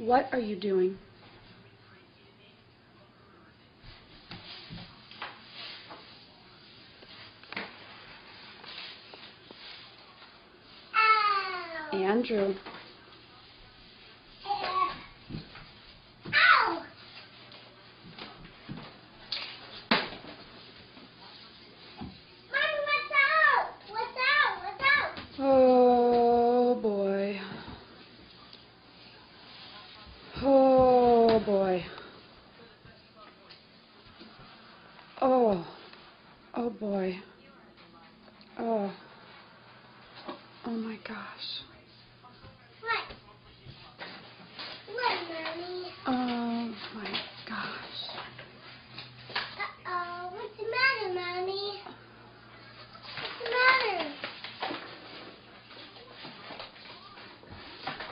What are you doing? Ow. Andrew. Ow. Mommy, what's out? What's out? What's out? Oh boy. Oh boy. Oh. Oh boy. Oh. Oh my gosh. What? What, Mommy? Oh my gosh. Uh-oh. What's the matter, Mommy? What's the matter?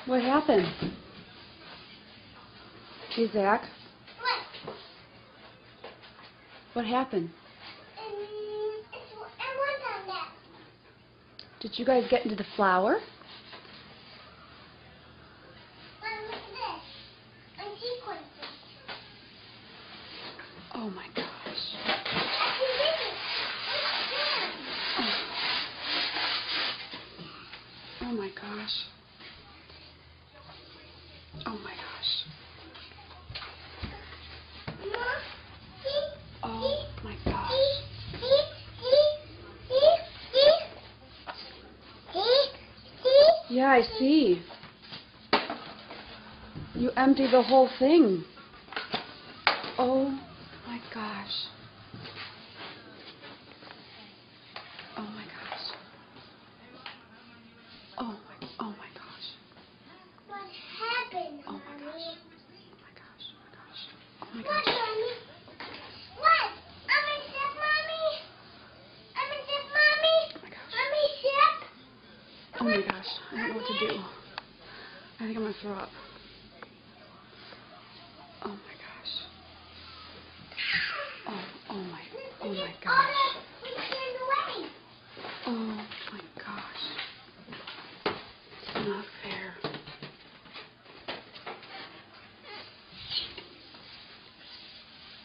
What happened? Hey, Zach. What? What happened? It was on that. Did you guys get into the flower? Look at this. I'm sequencing. Oh my gosh. I can dig it. Oh my gosh. Oh my gosh. Mom, see? Oh my gosh. Yeah, I see. You emptied the whole thing. Oh my gosh. Oh my gosh. Oh my gosh. What happened, Oh my Mommy? gosh. Oh my gosh. Oh my gosh. Oh my What, gosh. Mommy? What? I'm a chef, Mommy? I'm a chef, Mommy? Oh my gosh. Mommy, chef? Oh my gosh. I don't know what to do. I think I'm gonna throw up. Oh my gosh. Oh my gosh. We turned away. Oh my gosh. It's not fair.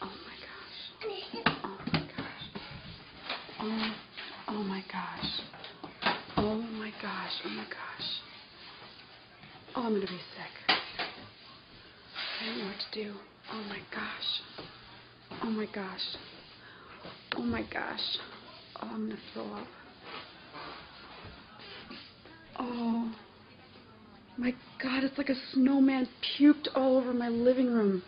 Oh my gosh. Oh my gosh. Oh my gosh. Oh my gosh. Oh my gosh. Oh, I'm gonna be sick. I don't know what to do. Oh my gosh. Oh my gosh. Oh my gosh. Oh, I'm gonna throw up. Oh my God, it's like a snowman puked all over my living room.